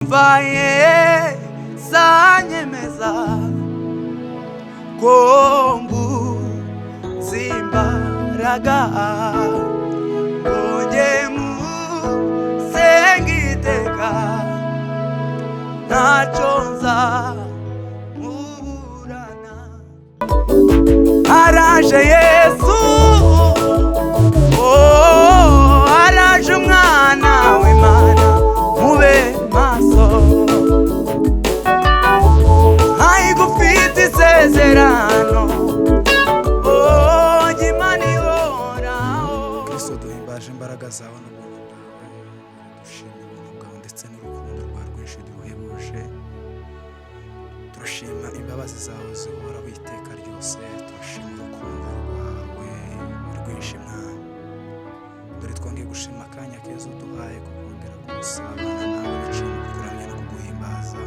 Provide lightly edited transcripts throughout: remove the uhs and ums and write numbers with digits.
umvaye sanyemeza kombu zimbaraga ngemu sengiteka nachonza muburana araje Yesu araje umwana w'Imana mube maso ayigufite isezerano Imana ihoraho Kristo duhimbaje imbaraga zawe n'ubuntu bwawe dushimira ubuntu bwawe ndetse n'urukundo rwawe rwinshi duhebuje turashima imbabazi zawe zihoraho iteka ryose turashima urukundo rwawe rwinshi mwana dore twongeye gushima akanya keza uduhaye kukongera gusabana nawe biciye mu kukuramya no kuguhimbaza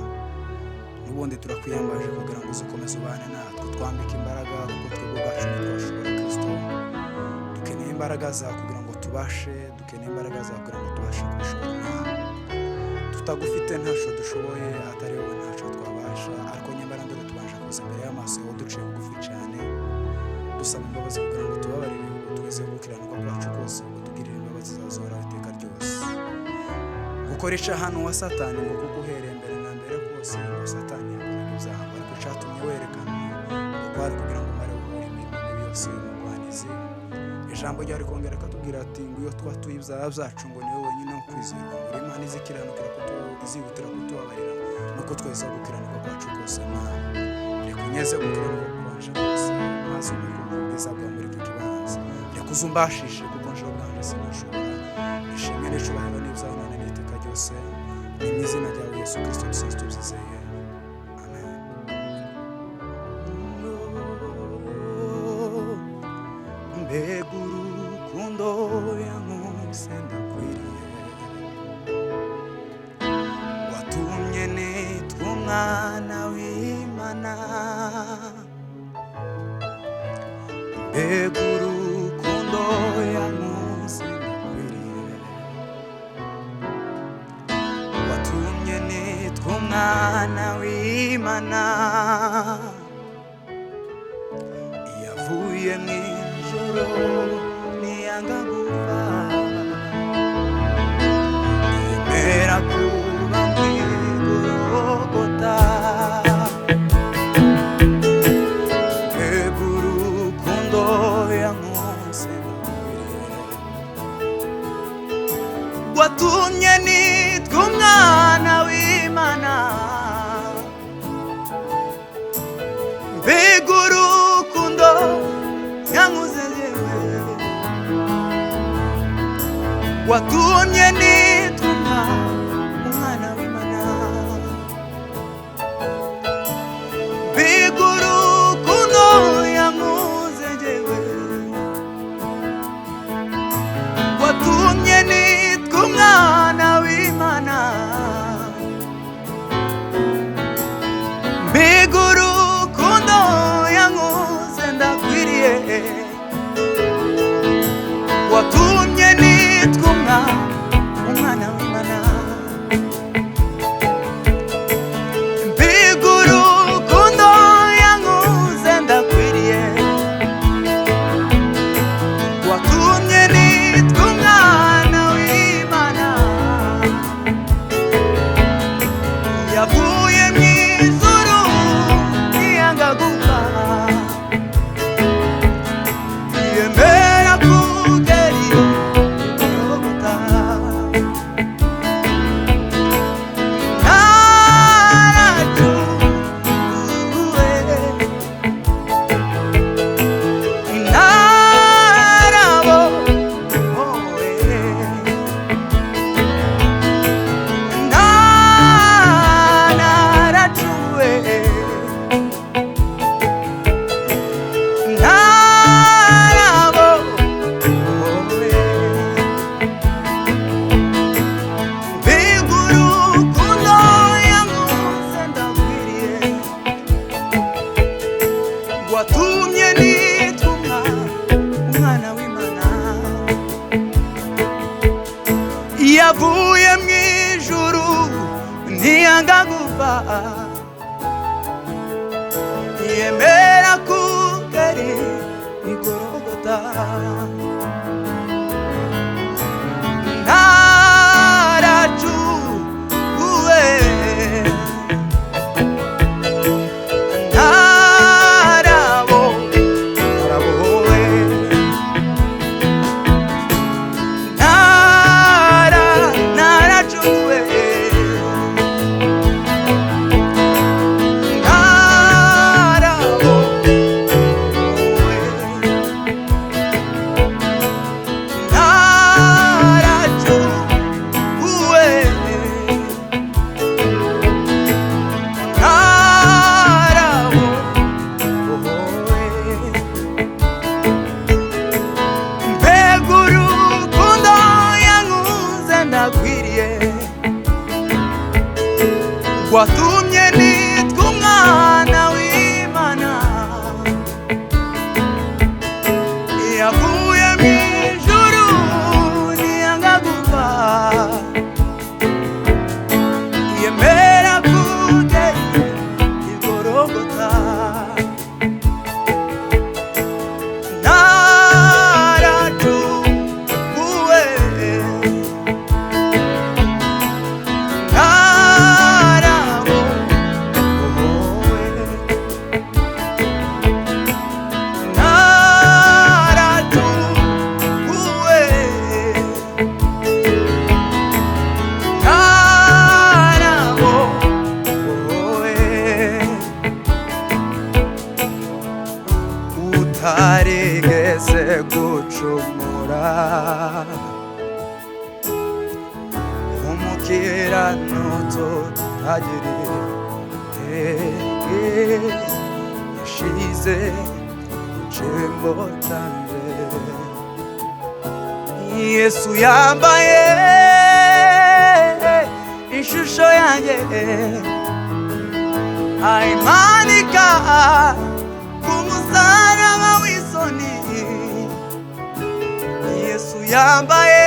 n'ubundi turakwiyambaje kugira ngo uzikomeze ubane natwe twambike imbaraga kuko twebwe ubwacu ntitwashobora Kristo dukeneye imbaraga zawe kugira ngo tubashe dukeneye imbaraga zawe kugira ngo tubashe kubishobora nawe tutagufite ntaco dushoboye atari wowe ntaco twabasha ariko nyamara ndore tubasha kuza imbere y'amaso yawe duciye bugufi cyane dusaba imbabazi kugira ngo tubabarire tuweze gukiranuka kwacu kose utugirire imbabazi zawe zihoraho iteka ryose gukoresha hano wa Satani ngo kuguhereye mbere na mbere kose ngo Satani yakoraga ibyaha ariko cyatumye werekana ngo kwari kugira ngo umare gukora imirimo mibi yose y'umugwanizi ijambo ryari kongera akatubwira ati ngo iyo twatuye ibyaha byacu ngo niwe wenyine wo kwizerwa ngo Imana izikiranukira izihutira kutubabarira nuko tweza gukiranuka kwacu kose nawe reka unyeze gukiranuka kubanje kose maze umukungu bwiza bwa muri iki kibanza reka uzumbashije kuko nje ubwanje sinashobora ishimwe n'icubahiro n'ibyawe none n'iteka ryose ni mu izina ryawe Yesu Kristo dusenze tubyizeye amen. Mbega urukundo yankubise ndakwiriye watumye nitwa umwana w'Imana mbega urukundo yankubise ndakwiriye watumye nitwa umwana w'Imana yavuye mw'ijoro niyanga gupfa yemera kuba mw'Igorogota mbega urukundo yankubise ndakwiriye watumye nitwa umwana w'Imana mbega urukundo yankuze yewe watumye nitwa umwana w'Imana mbega urukundo yankuze yewe watumye nitwa umwana w'Imana mbega urukundo yankuze ndakwiriye watumye nitwa umwana w'Imana mbega urukundo yankuze ndakwiriye watumye nitwa umwana w'Imana yavuye mw'ijuru niyanga gupfa yemera kugera Igorogota naracuwe narabohowe naracuwe narabohowe mbega urukundo yankuze ndakwiriye watumye nitwa umwana w'Imana yavuye mw'ijuru yanga gupfa yemera kugera i Golgotha naracuwe watumye nitwa umwana w'Imana yavuye mu ijuru ntiyanga gupfa yemera kugera i Golgotha naracuwe utarigeze gucumura umukiranutsi utagira intege yashize mu cyimbo cyanjye Yesu yambaye ishusho yanjye ayimanika ku musaraba w'isoni Yesu yambaye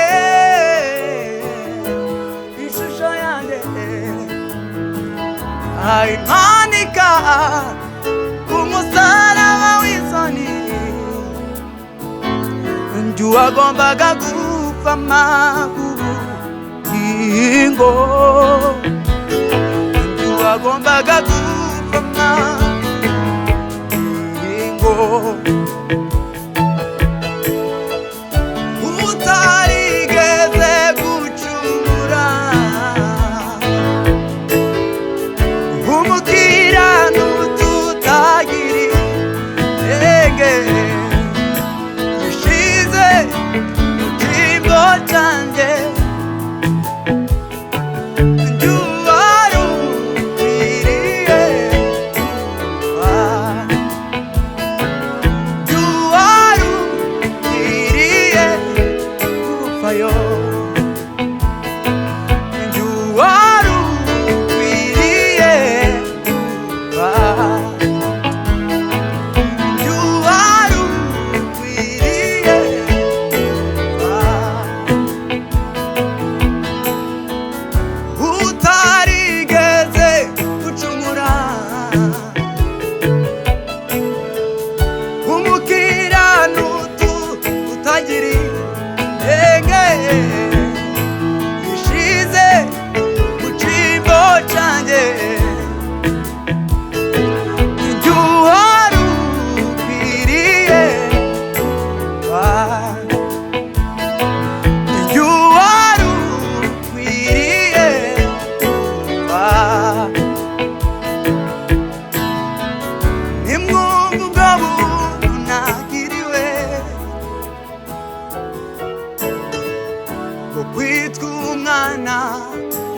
ishusho yanjye ayimanika ku musaraba w'isoni njye wagombaga gupfa amaguru y'ingo njye wagombaga gupfa utarigeze gucumura umukiranutsi utagira intege yashize mu cyimbo cyanjye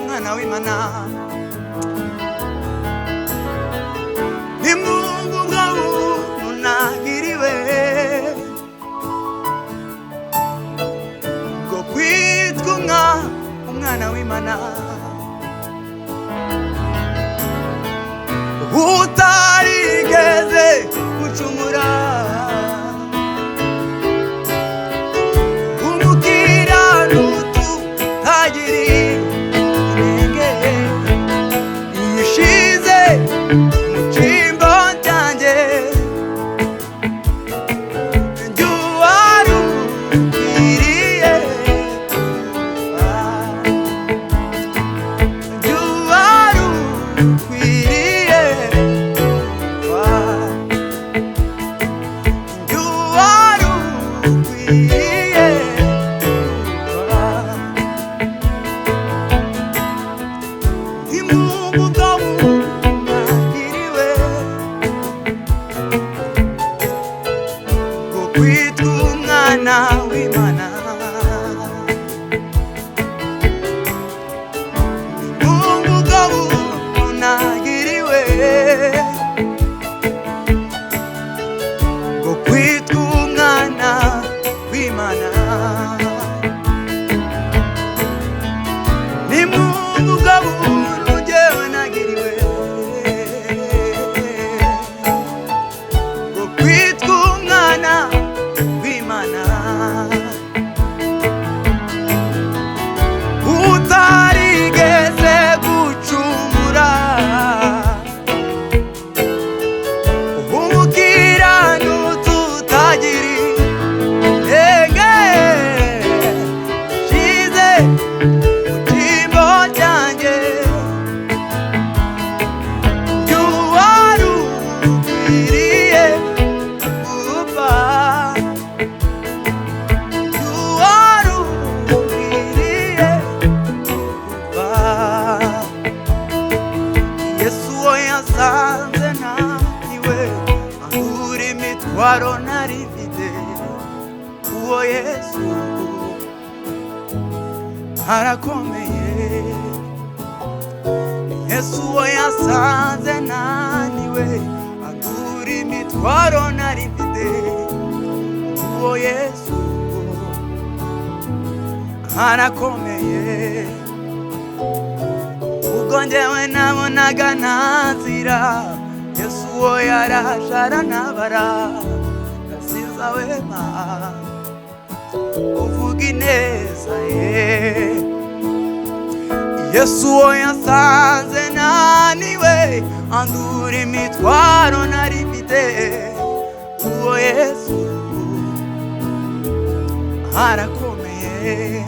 umwana w'Imana ni Mungu bwawe unahiriwe bwo kwitwa umwana w'Imana utarigeze gucumura chimbo chanje juwaru kiriye juwaru kiriye juwaru kiriye harakomeye Yesu yasanze naniwe andura imitwaro nari mfite uwo Yesu harakomeye ubwo njyewe nabonaga ntanzira Yesu uwo yaraje arantabara asize wema uvuga ineza ye Yesu uwo yasanze naniwe andura imitwaro nari mfite uwo Yesu harakomeye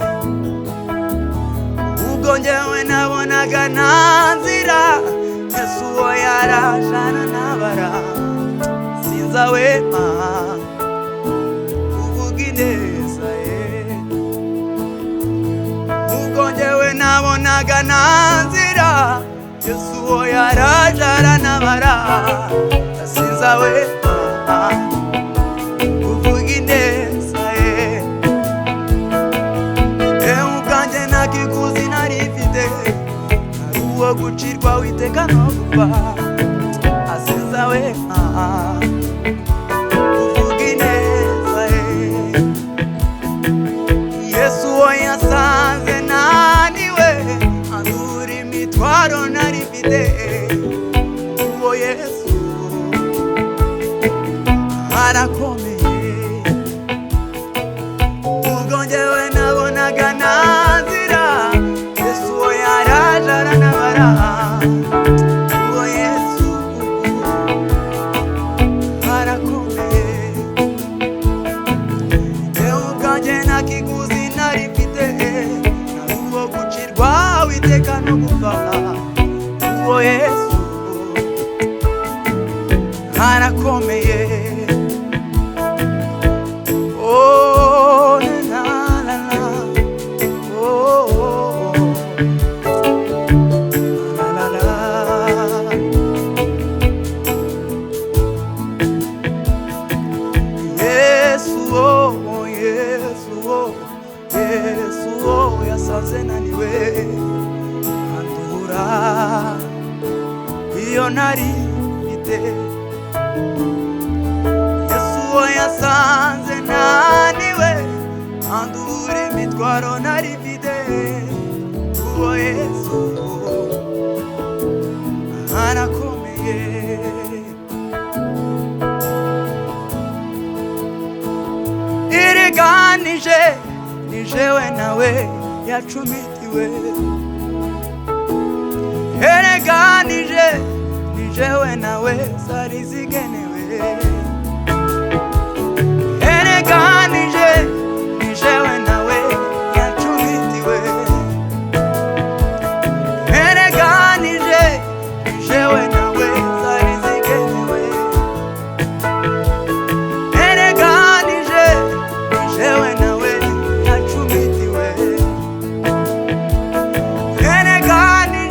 ubwo njyewe nabonaga ntanzira Yesu uwo yaraje arantabara asize wema uvuga ineza ye ubwo njyewe nabonaga ntanzira Yesu uwo yaraje arantabara asize wema uvuga ineza ye ubwanjye nta kiguzi nari mfite ari uwo gucirwa witeka no gupfa asize wema uvuga ineza ye Yesu uwo yasanze naniwe andura imitwaro nari mfite uwo Yesu harakomeye ubwo njyewe nabonaga ntanzira Yesu uwo yaraje arantabara uwo Yesu harakomeye ubwanjye nta kiguzi nari mfite ari uwo gucirwa witeka no gupfa uwo Yesu harakomeye oh la la la oh la la la Yesu oh Yesu oh Yesu oh yasanze naniwe andura iyo nari mfite Yesu uwo yasanze naniwe andura imitwaro nari mfite uwo Yesu harakomeye iriganije nijewe nawe yacumitiwe ereganije jewe nawe zari zigenewe. Erega ni jewe nawe yacumitiwe. Erega ni jewe nawe zari zigenewe. Erega ni jewe nawe yacumitiwe. Erega ni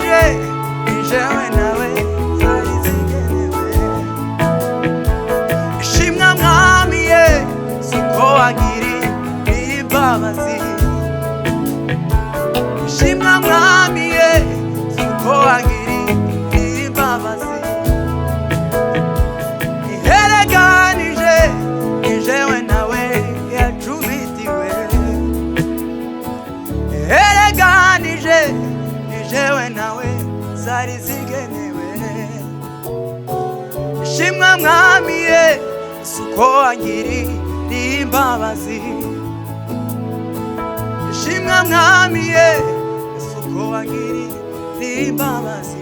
jewe nawe zari zigenewe. Ishimwa mwami Yesu ko wagiriye imbabazi. Ishimwa mwami Yesu ko wagiriye imbabazi. Erega ni jewe nawe yacumitiwe. Erega ni jewe nawe zari zigenewe. Ishimwa mwami Yesu ko wagiriye imbabazi. Ishimwa mwami Yesu ko wagiriye imbabazi.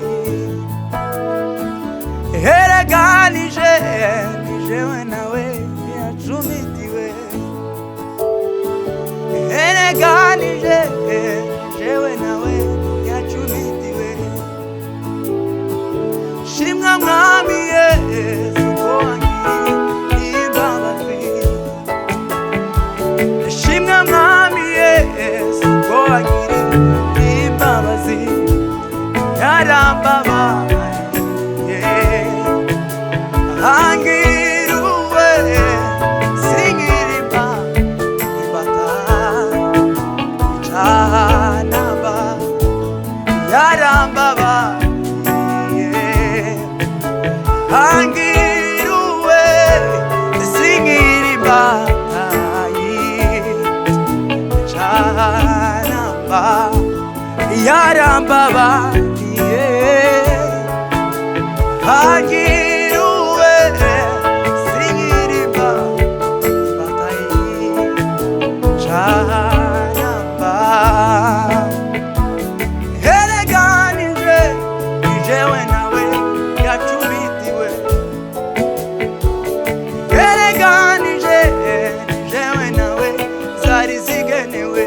Erega ni jewe nawe yacumitiwe. Erega ni jewe nawe yacumitiwe. Shimwa mwami Yesu ko wagiriye imbabazi. Shimwa mwami Yesu ko wagiriye imbabazi. Yarambabaye angiruwe singirimba imbata icanaba. Yarambabaye angiruwe singirimba icanaba. Yarambabaye angiruwe singirimba imbata icanaba. Erega ni jewe nawe yacumitiwe. Erega ni jewe nawe zari zigenewe.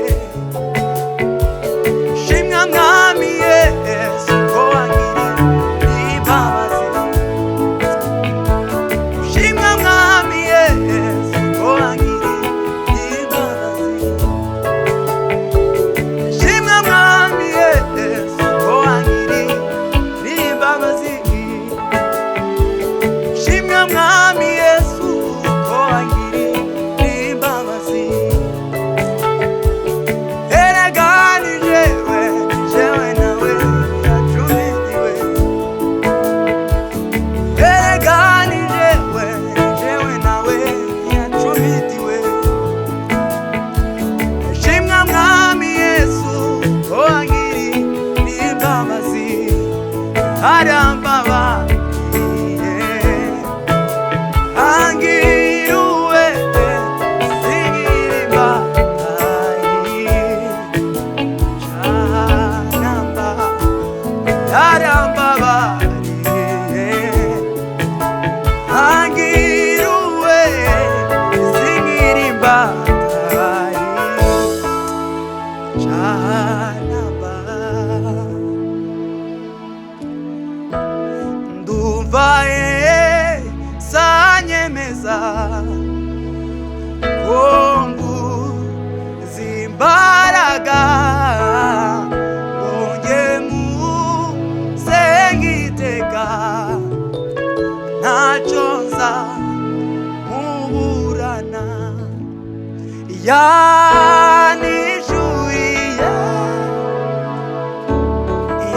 Shimwa mwami Yesu ko wagiriye imbabazi. Shimwa mwami Yesu ko wagiriye imbabazi. Shimwa mwami Yesu ko wagiriye imbabazi. Shimwa mwami Yesu ko wagiriye imbabazi. Erega ni jewe nawe yacumitiwe. Erega ni jewe nawe yacumitiwe. Shimwa mwami Yesu ko wagiriye imbabazi. Arambabaye angiruwe singirimba icanaba. Yarambabaye angiruwe singirimba icanaba. Ndumva sanyemeza ko nguzi imbaraga ngo njye musengiteka. Ntacyo nza muburana. Yanishuye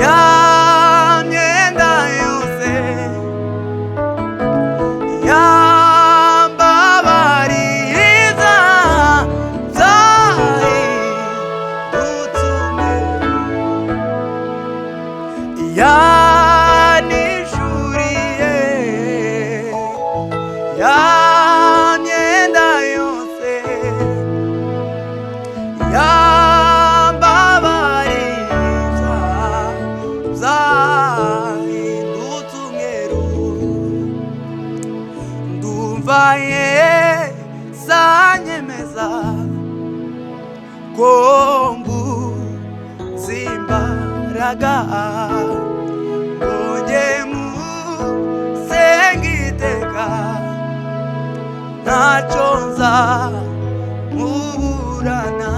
ya myenda yose. Yambabariza zahindutse. Yanishuriye ya myenda yose. imbaraga ngonge musengiteka ntacyo nzamuburana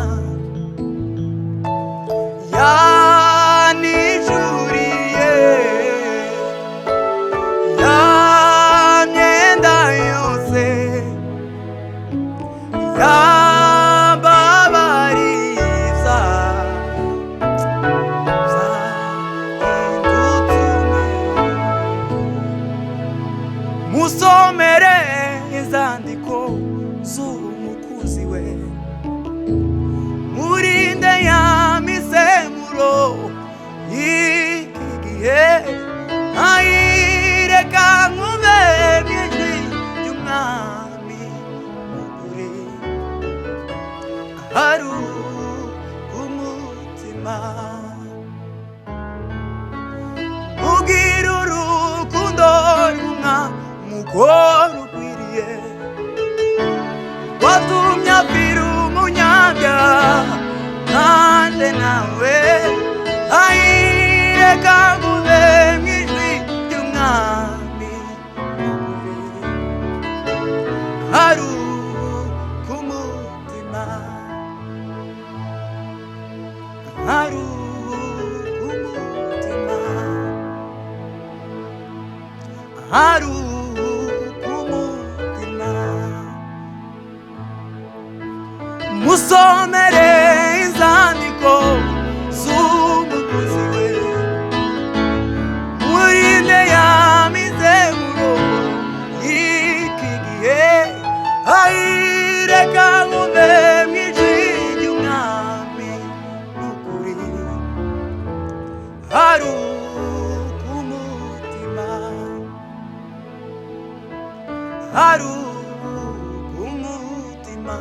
yanijuriye ya myenda yose yambabariza musomere izandiko z'umukunzi we murinde ya misemuro y'iki gihe ayireka nkube byinshi by'umwami mugure hari umutima ugira urukundo rw'umwamugore ukwiriye watumye apfira umunyabyaha kandi nawe ayireka nkube mu ijwi ry'umwami hari kumutima hari kumutima hari kumutima musomere izandiko z'umukozi we murinde ya mizemuro y'iki gihe ayireka nkube mu ijwi ry'umwami n'ukuri hari kumutima hari kumutima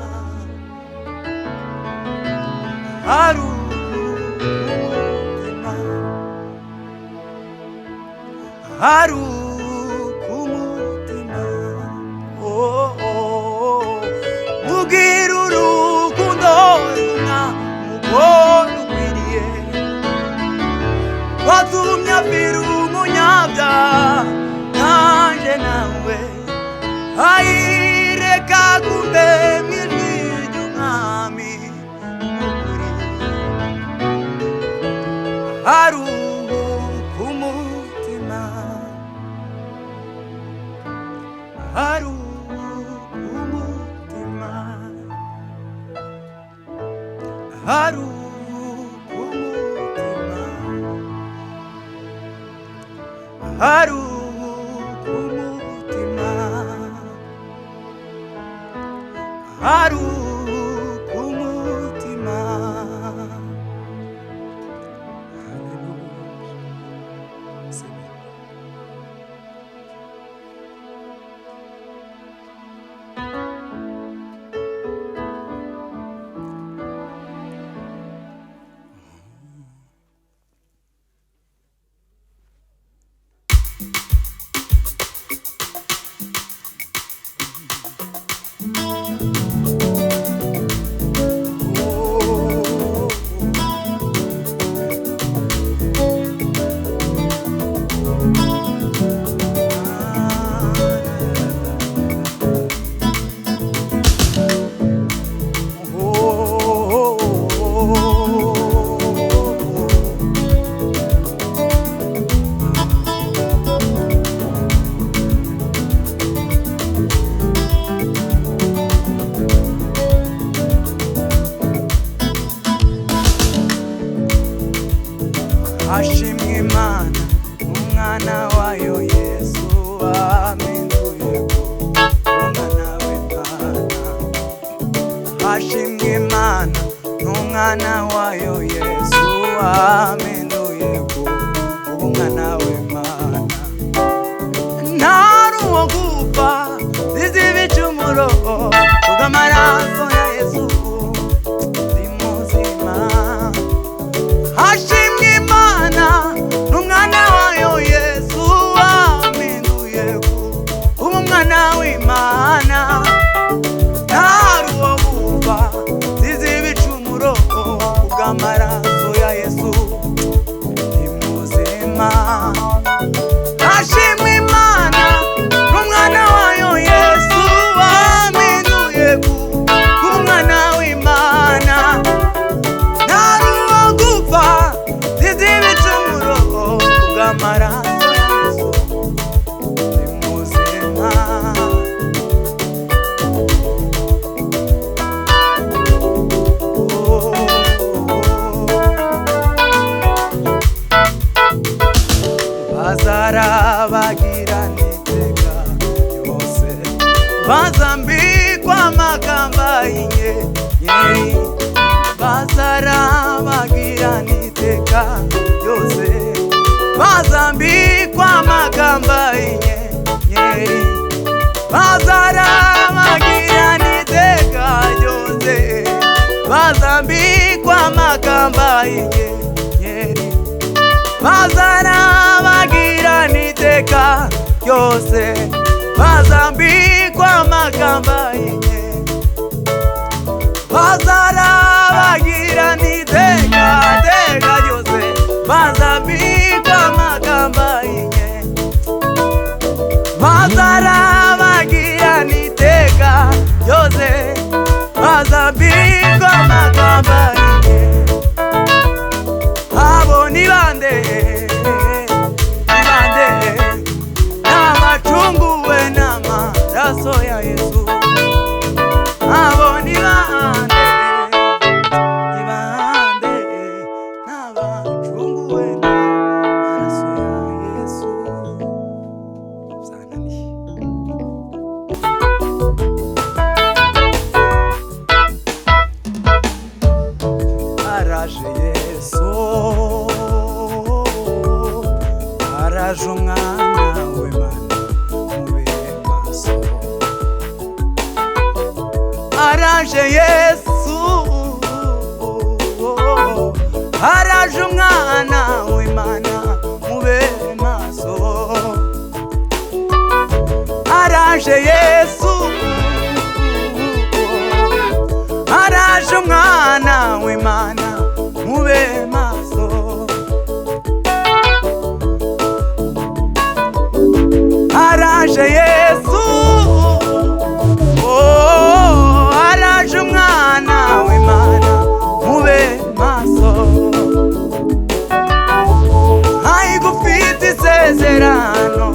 hari kumutima hari kumutima ugira urukundo rw'umwamugore ukwiriye watumye apfira umunyabyaha nanjye nawe ayireka kumbe mu ijwi ry'umwami n'ukuri hari kumutima hari kumutima hari kumutima hari kumutima hari kumutima hashimwe Imana umwana wayo Yesu amenduye umwana w'Imana hashimwe Imana umwana wayo Yesu amenduye umwana w'Imana ntaruwo gupfa zizi ibicumuro kubw'amaraso ya Yesu ndi muzima hashimwe Imana n'umwana wayo Yesu amenduye umwana w'Imana ntaruwo gupfa zizi ibicumuro kubw'amaraso ya Yesu bazarabagirana iteka ryose, bazambikwa amakamba y'inyenyeri, bazarabagirana iteka ryose, bazambikwa amakamba y'inyenyeri, bazarabagirana iteka ryose, bazambikwa amakamba y'inyenyeri, bazarabagirana iteka ryose, bazambikwa amakamba y'inyenyeri, bazarabagirana iteka ryose, bazambikwa amakamba y'inyenyeri, bazarabagirana iteka ryose, bazambikwa amakamba y'inyenyeri. Abo ni bande, ni bande, n'abacunguwe n'amaraso ya Yesu. Abo ni bande, ni bande, n'abacunguwe n'amaraso ya Yesu. Zananiye. Araje Yesu, araje umwana w'Imana mube maso. Araje Yesu, araje umwana w'Imana mube maso. Araje Yesu, araje umwana w'Imana mube maso. Araje Yesu, araje umwana w'Imana mube maso. Ayigufite isezerano